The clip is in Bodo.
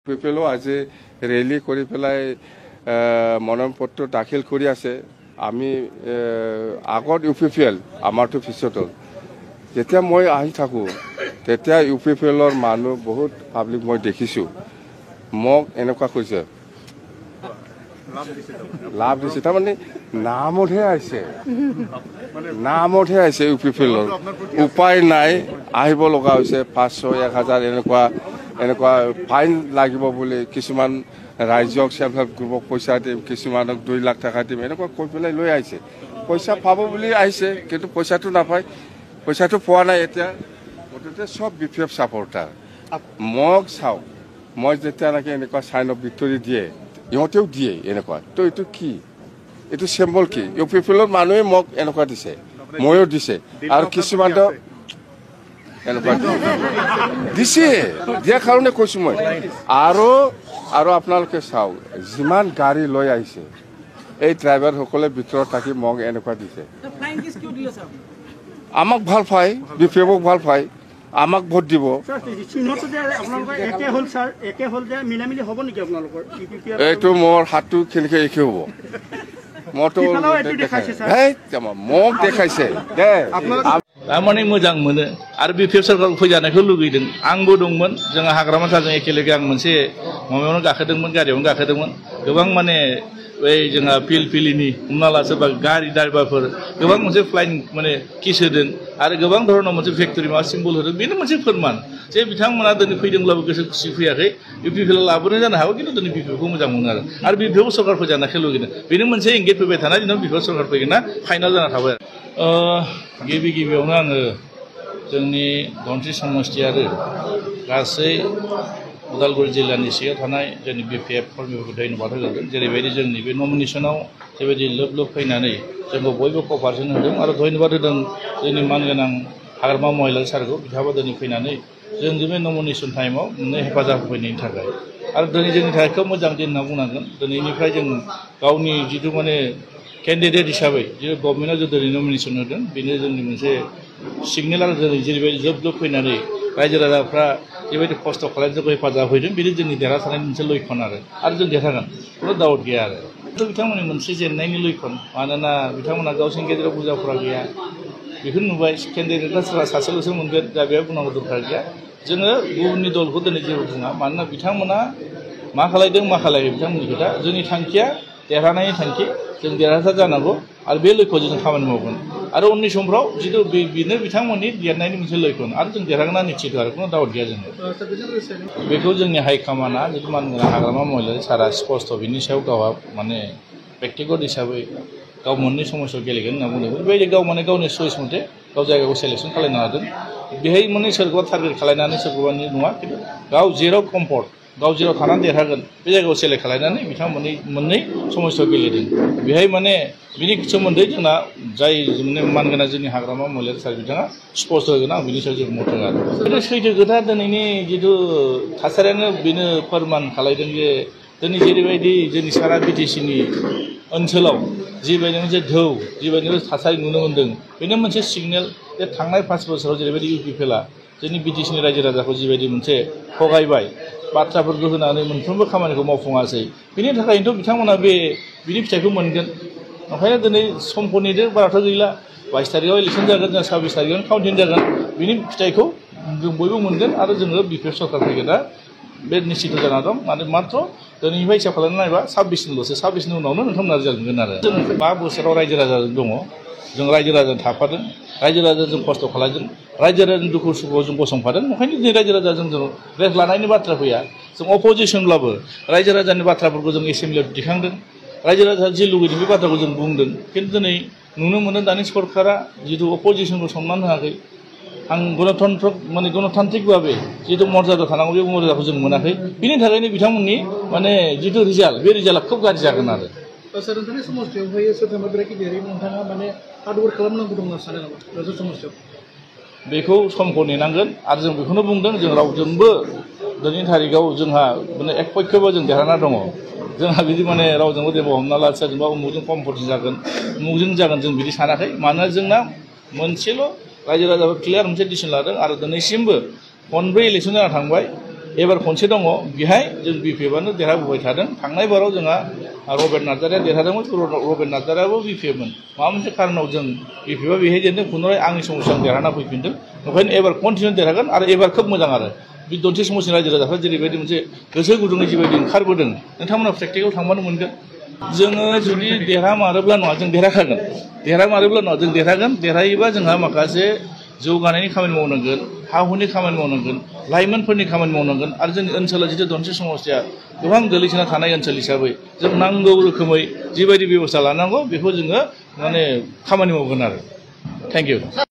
পিপলো আজি ৰেলী কৰি পেলাই মনোনয়নপত্ৰ দাখিল কৰি আছে। আমি আগত UPPL আমাৰটো পিছতো যেতিয়া মই আহি থাকোঁ তেতিয়া UPPLৰ মানুহ বহুত পাব্লিক মই দেখিছোঁ। মোক এনেকুৱা কৈছে লাভ দিছে, তাৰমানে নামতহে আহিছে UPPLৰ উপায় নাই, আহিব লগা হৈছে 500, 1000 এনেকুৱা ফাইন লাগিব বুলি কিছুমান ৰাইজক সেল্ফ হেল্প গ্ৰুপক পইচা দিম, কিছুমানক 2 লাখ টকা দিম, এনেকুৱা কৈ পেলাই লৈ আহিছে। পইচা পাব বুলি আহিছে কিন্তু পইচাটো নাপায়, পইচাটো পোৱা নাই। এতিয়া মুঠতে চব BPF ছাপৰ্টাৰ। মোক চাওক, মই যেতিয়া নাকি এনেকুৱা চাইন অফ ভিক্টৰী দিয়ে ইহঁতেও দিয়ে এনেকুৱা, তো এইটো কি, এইটো চিম্বল কি? UPPLৰ মানুহে মোক এনেকুৱা দিছে, ময়ো দিছে, আৰু কিছুমানটো এনেকুৱা দিছে, দিয়াৰ কাৰণে কৈছোঁ মই। আৰু আপোনালোকে চাওক, যিমান গাড়ী লৈ আহিছে এই ড্ৰাইভাৰসকলে ভিতৰত থাকি মোক এনেকুৱা দিছে। আমাক ভাল পায়, BPFক ভাল পায়, আমাক ভোট দিব। এইটো মোৰ হাতটো কেনেকৈ একে হ'ব? মইতো মোক দেখাইছে थारमाने मोजां मोनो आरो BPF सरकारखौ फैजानायखौ लुगैदों। आंबो दंमोन, जोंहा हाग्रामा सारजों एखेलोगे आं मोनसे माबायावनो गाखोदोंमोन, गारियावनो गाखोदोंमोन। गोबां माने बै जोंहा फिलिनि हमना ला सोरबा गारि ड्राइभारफोर गोबां मोनसे फ्लाइं माने किस होदों आरो गोबां धरनाव मोनसे फेक्टरि माबा सिम्बल होदों। बेनो मोनसे फोरमान जे बिथांमोना दिनै फैदोंब्लाबो गोसो खुसि फैयाखै। UPPL लाबोनो जानो हागौ खिन्थु दिनै BPFखौ मोजां मोनो आरो BPF सरकार फैजानायखौ लुगैदों। बेनो मोनसे इंगित फैबाय थानाय दिनाव BPF सरकार फैगोन ना फाइनाल जाना थाबाय। गिबियावनो आङो जोंनि धनस्रि समष्टि आरो गासै उदालगुरि जिल्लानि सिङाव थानाय जोंनि BPF कर्मीफोरखौ धन्यबाद होगोन। जेरैबायदि जोंनि बे नमिनेसनाव जेबायदि लोब फैनानै जोंखौ बयबो कभारेसन होदों आरो धन्यबाद होदों जोंनि मानगोनां हाग्रामा महिला सारखौ, बिथाङाबो दिनै फैनानै जोंनि बे नमिनेसन टाइमाव मोननै हेफाजाब होफैनायनि थाखाय। आरो दिनै जोंनि थाखाय खोब मोजां दिन होनना बुंनांगोन। दिनैनिफ्राय जों गावनि जिथु माने केन्डिडेट हिसाबै जे गभर्नमेन्टआव जों दिनै नमिनेसन होदों, बेनो जोंनि मोनसे सिगनेल आरो दिनै जेरैबायदि जोब फैनानै रायजो राजाफ्रा जेबायदि खस्थ' खालामनानै जोंखौ हेफाजाब होदों, बेनो जोंनि देरहासारनायनि मोनसे लैखन आरो जों देरहागोन, खुनु डाउट गैया आरो। बिथांमोननि मोनसे जेननायनि लैखन, मानोना बिथांमोना गावसोरनि गेजेराव बुरजाफोरा गैया, बेखौ नुबाय। केन्डिडेटआ सोरबा सासेल'सो मोनगोन, दा बेयाव बुंनांगौ दरखार गैया। जोङो गुबुननि दलखौ दिनै जेबो बुङा, मानोना बिथांमोना मा खालायदों मा खालायाखै बिथांमोननि खोथा। जोंनि थांखिया देरहानायनि थांखि, जों देरहासार जानांगौ आरो बे लैखोआव जों खामानि मावगोन। आरो उननि समफ्राव जिथु बेनो बिथांमोननि देरनायनि मोनसे लैखोन आरो जों देरहागोना निश्चित आरो खुनु डाउट गैया जोङो। बेखौ जोंनि हाइकमान्डआ जिथु मानगोनां हाग्रामा महिलारि सारा स्पष्ट बिनि सायाव गावहा माने व्यक्तिगत हिसाबै गाव मोननै समस्यायाव गेलेगोन होनना बुंदोंमोन। बेबायदि गाव माने गावनि चइस मथे गाव जायगाखौ सेलेक्सन खालामनो हादों। बेहाय माने सोरखौबा टारगेट खालामनानै सोरखौबानि नङा, खिन्थु गाव जेराव कम्फर्ट, गाव जेराव थानानै देरहागोन बे जायगायाव सेलेक्ट खालामनानै बिथांमोननि मोननै समस्यायाव गेलेदों। बेहाय माने बिनि सोमोन्दै जोंना जाय माने मानगोनां जोंनि हाग्रामा महिलारि सार बिथाङा स्पष्ट होगोन, आं बिनि सायाव जेबो मत होआ आरो। खिन्थु सैथो खोथा, दिनैनि जिथु थासारियानो बेनो फोरमान खालायदों जे दिनै जेरैबायदि जोंनि सारा BTCनि ओनसोलाव जिबायदि मोनसे जिबायदि थासारि नुनो मोन्दों, बेनो मोनसे सिगनेल जे थांनाय 5 बोसोराव जेरैबायदि UPPLआ जोंनि BTCनि रायजो राजाखौ जिबायदि मोनसे थगायबाय, बाथ्राफोरखौ होनानै मोनफ्रोमबो खामानिखौ मावफुङासै, बिनि थाखायनोथ' बिथांमोना बिनि फिथाइखौ मोनगोन। ओंखायनो दिनै समखौ नेदो, बाराथ' गैला। 22 तारिखआव इलेक्सन जागोन, जों 26 तारिखआवनो काउन्टिं जागोन। बिनि फिथाइखौ जों बयबो मोनगोन आरो जोङो BPF सरकार फैगोन दा बे निश्चित जाना दं। मात्र दिनैनिफ्राय हिसाब खालामनानै नायबा 26निल'सो, 26नि उनावनो नोंथांमोना रिजाल्ट मोनगोन आरो। जों 5 बोसोराव रायजो राजाजों दङ, जों रायजो राजाजों थाफादों, रायजो राजाजों खस्थ' खालामदों, रायजो राजानि दुखु सुखुआव जों गसंफादों। ओंखायनो दिनै रायजो राजाजों जों रेस्ट लानायनि बाथ्रा फैया। जों अपोजिसनब्लाबो रायजो राजानि बाथ्राफोरखौ जों एसेम्ब्लियाव दिखांदों, रायजो राजा जि लुगैदों बे बाथ्राखौ जों बुंदों। खिन्थु दिनै नुनो मोनो दानि सरकारा जिथु अपोजिसनखौ सनमान होआखै। आं गणतान्त्रिक भाबे जिथु मर्यादा थानांगौ बे मर्यादाखौ जों मोनाखै। बिनि थाखायनो बिथांमोननि माने जिथु रिजाल्ट, बे रिजाल्टआ खोब गाज्रि जागोन आरो। सोलोंथाइनि समस्यायावहाय सोरजोंबा बिराद गिदिरै नोंथाङा माने हार्डवर्क खालामनांगौ दं होनना सानो नामा राजु समस्यायाव? बेखौ समखौ नेनांगोन आरो जों बेखौनो बुंदों, जों रावजोंबो दिनैनि थारिखआव जोंहा माने एक पक्षबो जों देरहाना दङ। जोंहा बिदि माने रावजोंबो जेबो हमना ला सोरजोंबा उमुकजों कम्पिटिसन जागोन, उमुकजों जागोन, जों बिदि सानाखै। मानोना जोंना मोनसेल' रायजो राजाफोर क्लियार मोनसे डिसिसन लादों आरो दिनैसिमबो 5 इलेक्सन जाना थांबाय। एबार खनसे दङ बेहाय जों बिपिएफआनो देरहाबोबाय थादों थांनाय बाराव जोंहा रबेन नार्जारिया देरहादोंमोन रबेन नार्जारियाबो बिपिएफमोन माबा मोनसे खारनाव जों बिपिएफआ बेहाय जेनदों पुनराय आंनि समाव आं देरहाना फैफिनदों ओंखायनो एबार कन्टिनिउ देरहागोन आरो एबार खोब मोजां आरो बे दनसे समस्टिनि रायजो राजाफ्रा जेरैबायदि मोनसे गोसो गुदुङै जिबायदि ओंखारबोदों नोंथांमोना प्रेक्टिकआव थांबानो मोनगोन जोङो जुदि देरहामारोब्ला नङा जों देरहाखागोन देरहामारोब्ला नङा जों देरहागोन देरहायोबा जोंहा माखासे जौगानायनि खामानि मावनांगोन हा हुनि खामानि मावनांगोन लाइमोनफोरनि खामानि मावनांगोन आरो जोंनि ओनसोलाव जितु दनसे समस्या गोबां गोलैसोना थानाय ओनसोल हिसाबै जों नांगौ रोखोमै जिबायदि बेबस्था लानांगौ बेखौ जोङो माने खामानि मावगोन आरो थेंक इउ